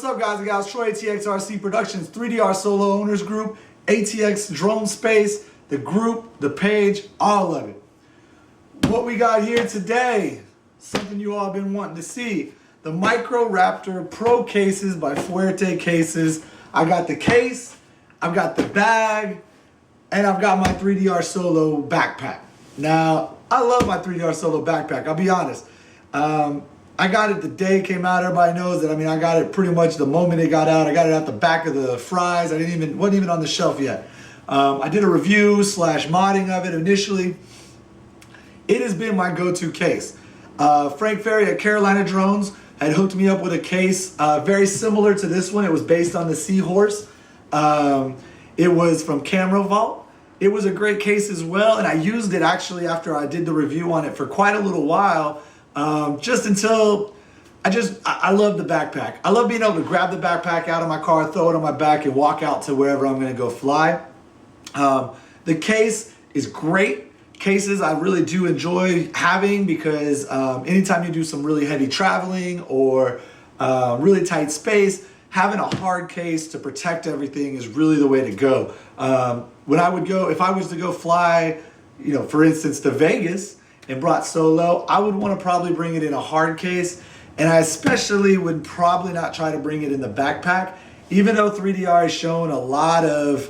up, guys and gals? Troy, ATXRC Productions, 3DR Solo Owners Group, ATX Drone Space, the group, the page, all of it. What we got here today, something you all been wanting to see, the Microraptor Pro cases by Fuerte Cases. I got the case, I've got the bag, and I've got my 3DR Solo backpack. Now, I love my 3DR Solo backpack, I'll be honest. I got it the day it came out. Everybody knows that. I mean, I got it pretty much the moment it got out. I got it at the back of the fries. Wasn't even on the shelf yet. I did a review / modding of it initially. It has been my go-to case. Frank Ferry at Carolina Drones had hooked me up with a case very similar to this one. It was based on the Seahorse. It was from Camera Vault. It was a great case as well, and I used it actually after I did the review on it for quite a little while. Just until I love the backpack. I love being able to grab the backpack out of my car, throw it on my back, and walk out to wherever I'm going to go fly. The case is great. Cases I really do enjoy having because anytime you do some really heavy traveling or really tight space, having a hard case to protect everything is really the way to go. When I would go, if I was to go fly, you know, for instance, to Vegas, and brought solo, I would want to probably bring it in a hard case, and I especially would probably not try to bring it in the backpack. Even though 3DR has shown a lot of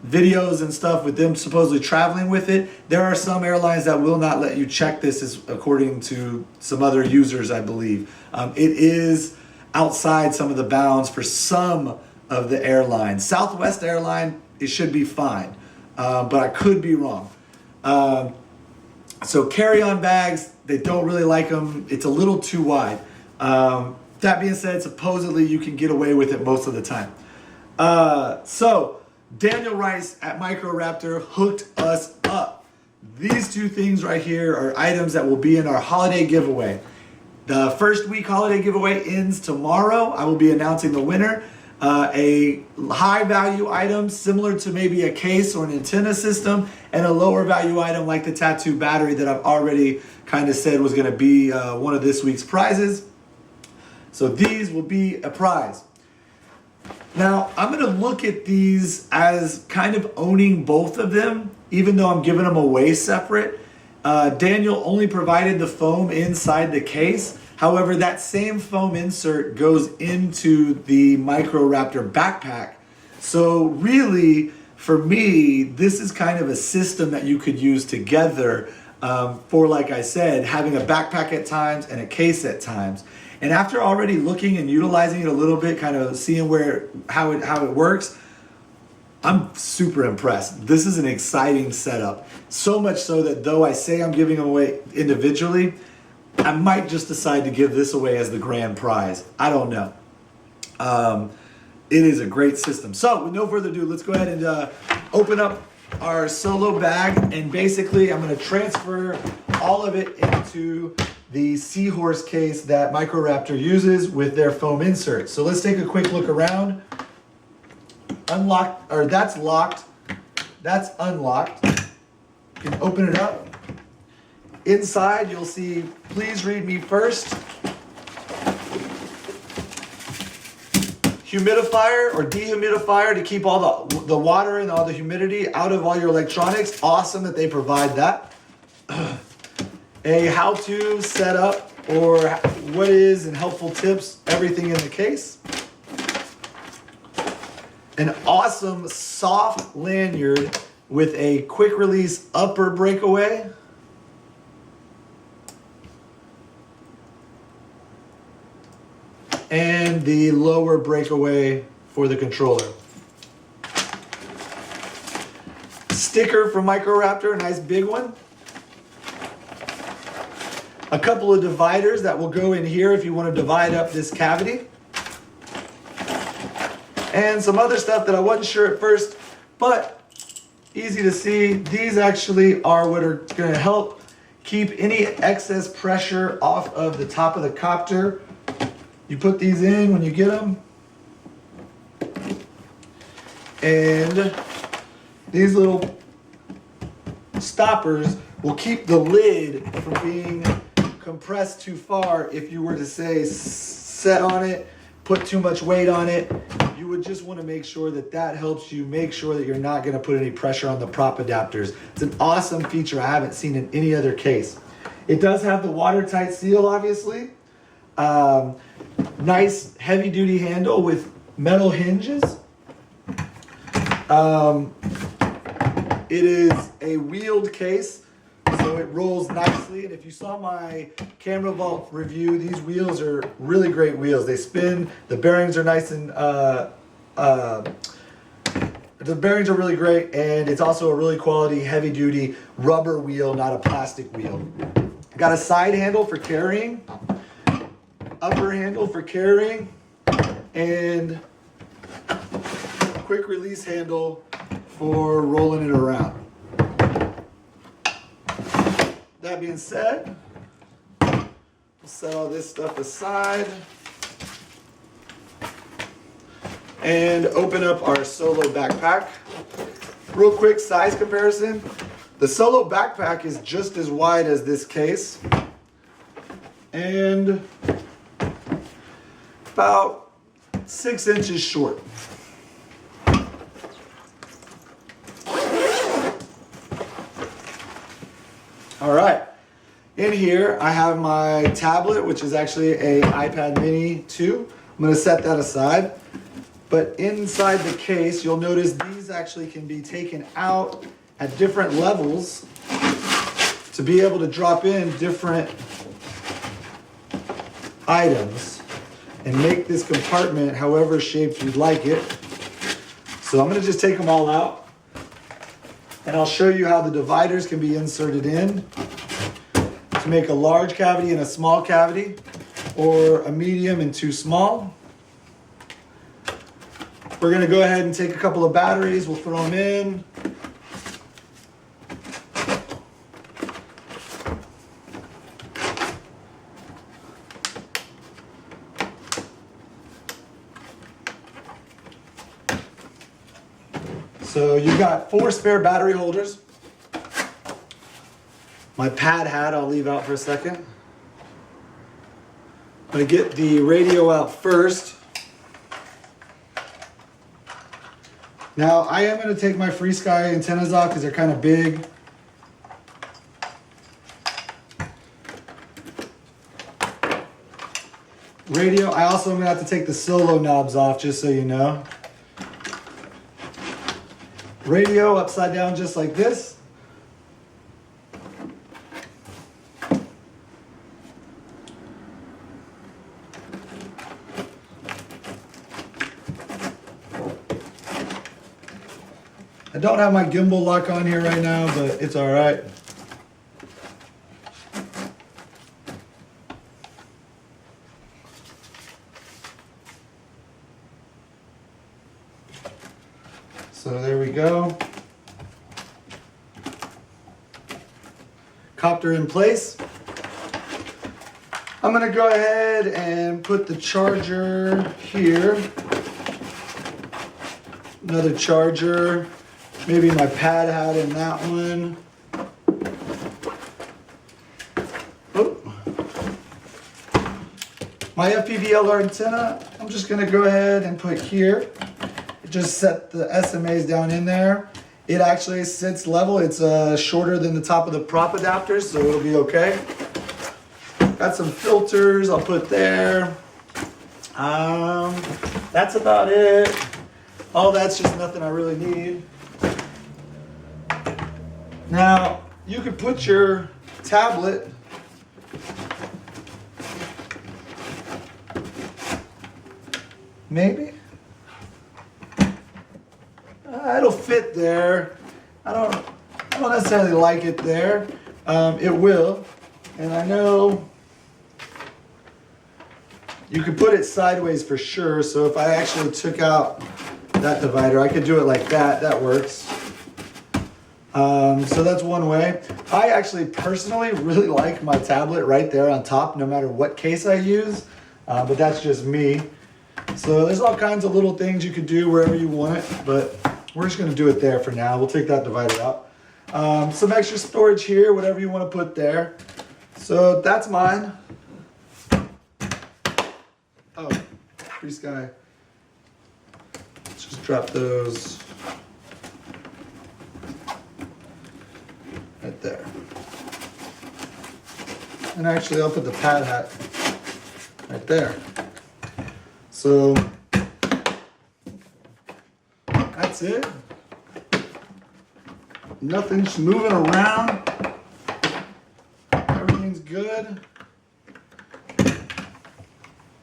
videos and stuff with them supposedly traveling with it, there are some airlines that will not let you check this, as according to some other users, I believe. It is outside some of the bounds for some of the airlines. Southwest Airline, it should be fine, but I could be wrong. So carry-on bags, they don't really like them. It's a little too wide. That being said, supposedly you can get away with it most of the time. So Daniel Rice at Microraptor hooked us up. These two things right here are items that will be in our holiday giveaway. The first week holiday giveaway ends tomorrow. I will be announcing the winner. A high value item similar to maybe a case or an antenna system, and a lower value item like the Tattu Battery that I've already kind of said was going to be one of this week's prizes. So these will be a prize. Now I'm going to look at these as kind of owning both of them, even though I'm giving them away separate. Daniel only provided the foam inside the case. However, that same foam insert goes into the Microraptor backpack. So really, for me, this is kind of a system that you could use together for, like I said, having a backpack at times and a case at times. And after already looking and utilizing it a little bit, kind of seeing how it works, I'm super impressed. This is an exciting setup. So much so that though I say I'm giving them away individually, I might just decide to give this away as the grand prize. I don't know. It is a great system. So with no further ado, let's go ahead and open up our solo bag. And basically I'm going to transfer all of it into the Seahorse case that Microraptor uses with their foam inserts. So let's take a quick look around. Unlocked, or that's locked. That's unlocked. You can open it up. Inside, you'll see, please read me first. Humidifier or dehumidifier to keep all the water and all the humidity out of all your electronics. Awesome that they provide that. A how-to setup or what is and helpful tips, everything in the case. An awesome soft lanyard with a quick release upper breakaway. And the lower breakaway for the controller. Sticker from Microraptor, a nice big one. A couple of dividers that will go in here if you want to divide up this cavity. And some other stuff that I wasn't sure at first, but easy to see. These actually are what are going to help keep any excess pressure off of the top of the copter. You put these in when you get them. And these little stoppers will keep the lid from being compressed too far if you were to say set on it put too much weight on it. You would just want to make sure that that helps you make sure that you're not going to put any pressure on the prop adapters. It's an awesome feature I haven't seen in any other case. It does have the watertight seal, obviously. Nice heavy duty handle with metal hinges. It is a wheeled case, so it rolls nicely. And if you saw my camera vault review, these wheels are really great wheels. They spin, the bearings are nice and, the bearings are really great, and it's also a really quality heavy duty rubber wheel, not a plastic wheel. Got a side handle for carrying, upper handle for carrying, and quick release handle for rolling it around. That being said, we'll set all this stuff aside and open up our Solo backpack. Real quick size comparison. The Solo backpack is just as wide as this case and about 6 inches short. All right, in here I have my tablet, which is actually a iPad mini 2. I'm gonna set that aside. But inside the case, you'll notice these actually can be taken out at different levels to be able to drop in different items and make this compartment however shaped you'd like it. So I'm gonna just take them all out, and I'll show you how the dividers can be inserted in to make a large cavity and a small cavity, or a medium and 2 small. We're gonna go ahead and take a couple of batteries, we'll throw them in. So you've got 4 spare battery holders. My pad hat I'll leave out for a second. I'm gonna get the radio out first. Now I am gonna take my Free Sky antennas off because they're kind of big. Radio, I also am gonna have to take the Solo knobs off, just so you know. Radio upside down just like this. I don't have my gimbal lock on here right now, but it's all right. So there we go. Copter in place. I'm gonna go ahead and put the charger here. Another charger. Maybe my pad hat in that one. Oh. My FPVLR antenna, I'm just gonna go ahead and put here. Just set the SMAs down in there. It actually sits level. It's shorter than the top of the prop adapters, so it'll be okay. Got some filters I'll put there. That's about it. All that's just nothing I really need. Now, you could put your tablet maybe. It'll fit there. I don't necessarily like it there. It will, and I know you could put it sideways for sure. So if I actually took out that divider, I could do it like that. That works. So that's one way. I actually personally really like my tablet right there on top, no matter what case I use. But that's just me. So there's all kinds of little things you could do wherever you want it, but we're just going to do it there for now. We'll take that divider out. Some extra storage here, whatever you want to put there. So that's mine. Oh, Free Sky. Let's just drop those right there. And actually, I'll put the pad hat right there. So that's it. Nothing's moving around. Everything's good.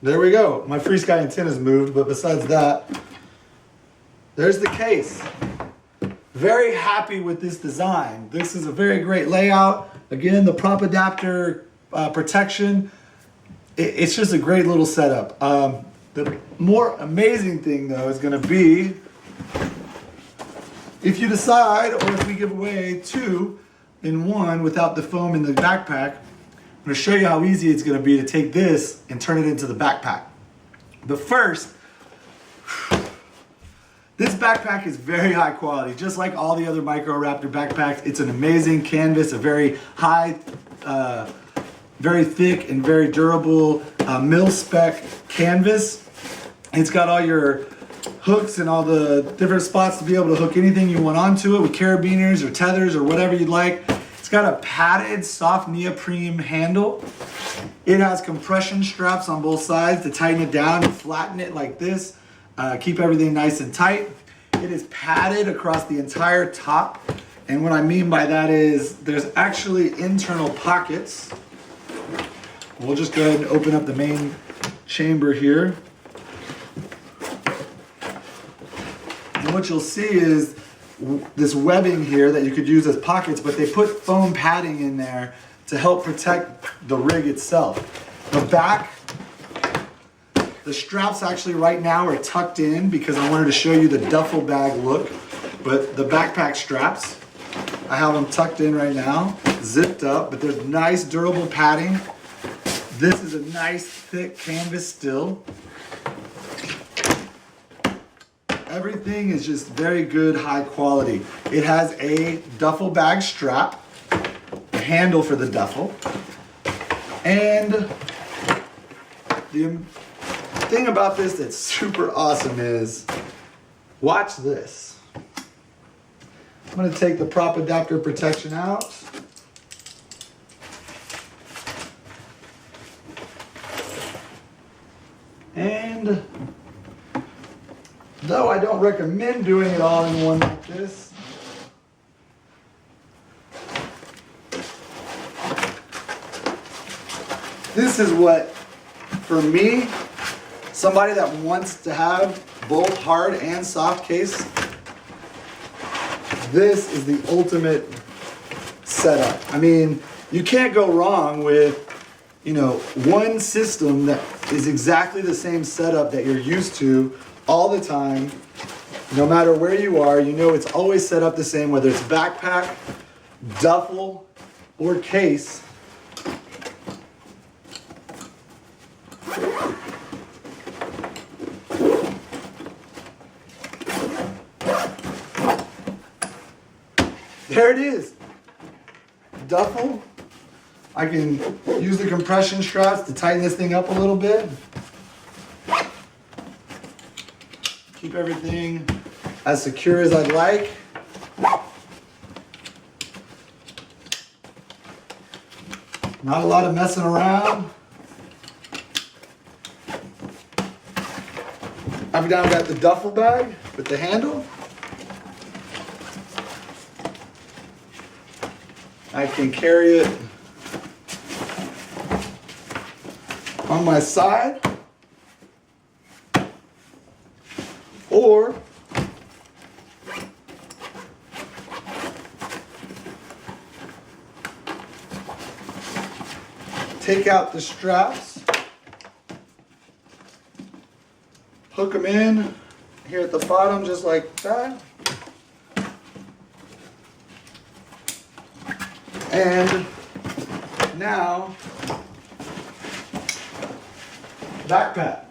There we go. My Free Sky antenna's moved, but besides that, there's the case. Very happy with this design. This is a very great layout. Again, the prop adapter protection. It's just a great little setup. The more amazing thing though is gonna be if you decide, or if we give away 2 in 1 without the foam in the backpack. I'm gonna show you how easy it's gonna be to take this and turn it into the backpack. But first, this backpack is very high quality, just like all the other Microraptor backpacks. It's an amazing canvas, a very high, very thick and very durable mil-spec canvas. It's got all your hooks and all the different spots to be able to hook anything you want onto it with carabiners or tethers or whatever you'd like. It's got a padded soft neoprene handle. It has compression straps on both sides to tighten it down and flatten it like this. Keep everything nice and tight. It is padded across the entire top. And what I mean by that is there's actually internal pockets. We'll just go ahead and open up the main chamber here. And what you'll see is this webbing here that you could use as pockets, but they put foam padding in there to help protect the rig itself. The back, the straps actually right now are tucked in because I wanted to show you the duffel bag look, but the backpack straps, I have them tucked in right now, zipped up, but there's nice durable padding. This is a nice thick canvas still. Everything is just very good, high quality. It has a duffel bag strap, a handle for the duffel, and the thing about this that's super awesome is, watch this. I'm gonna take the prop adapter protection out. And though I don't recommend doing it all in one like this, this is what, for me, somebody that wants to have both hard and soft case, this is the ultimate setup. I mean, you can't go wrong with, you know, one system that is exactly the same setup that you're used to all the time. No matter where you are, you know it's always set up the same, whether it's backpack, duffel, or case. There it is. Duffel. I can use the compression straps to tighten this thing up a little bit. Keep everything as secure as I'd like. Not a lot of messing around. I've now got the duffel bag with the handle. I can carry it on my side, or take out the straps, hook them in here at the bottom just like that, and now backpack,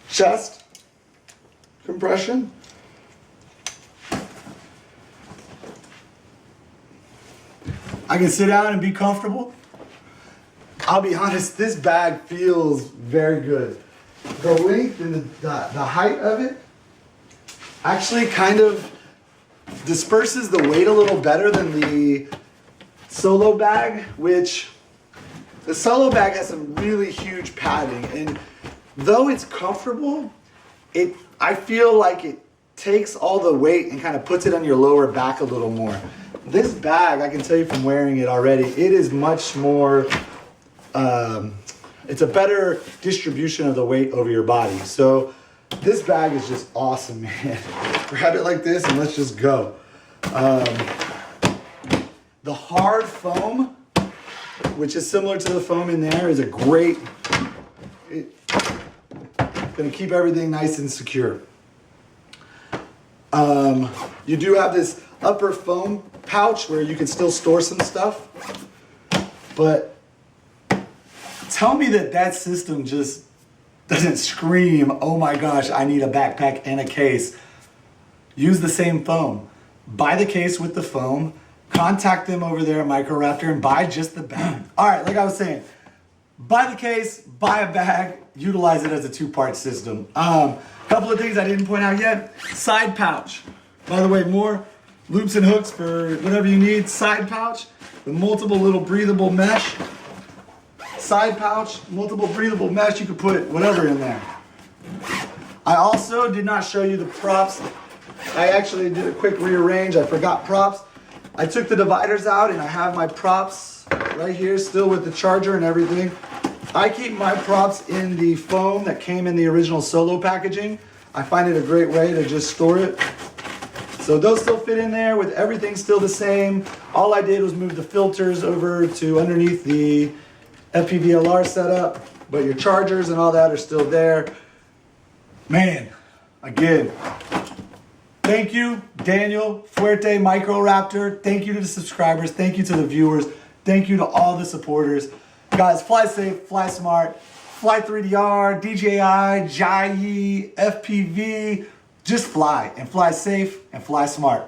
chest compression, I can sit down and be comfortable. I'll be honest, this bag feels very good. The length and the height of it actually kind of disperses the weight a little better than the solo bag, which the solo bag has some really huge padding, and though it's comfortable, I feel like it takes all the weight and kind of puts it on your lower back a little more. This bag, I can tell you from wearing it already, it is much more, it's a better distribution of the weight over your body. So this bag is just awesome, man. Grab it like this and let's just go. The hard foam, which is similar to the foam in there, is a great, gonna keep everything nice and secure. You do have this upper foam pouch where you can still store some stuff, but tell me that system just doesn't scream, oh my gosh, I need a backpack and a case. Use the same foam. Buy the case with the foam, contact them over there at Microraptor and buy just the bag. All right, like I was saying, buy the case, buy a bag, utilize it as a two-part system. Couple of things I didn't point out yet. Side pouch. By the way, more loops and hooks for whatever you need. Side pouch, the multiple little breathable mesh. Side pouch, multiple breathable mesh. You could put whatever in there. I also did not show you the props. I actually did a quick rearrange. I forgot props. I took the dividers out and I have my props right here still with the charger and everything. I keep my props in the foam that came in the original solo packaging. I find it a great way to just store it. So those still fit in there with everything still the same. All I did was move the filters over to underneath the FPVLR setup, but your chargers and all that are still there. Man, again, thank you, Daniel, Fuerte, Microraptor. Thank you to the subscribers. Thank you to the viewers. Thank you to all the supporters. Guys, fly safe, fly smart, fly 3DR, DJI, Jai, FPV. Just fly and fly safe and fly smart.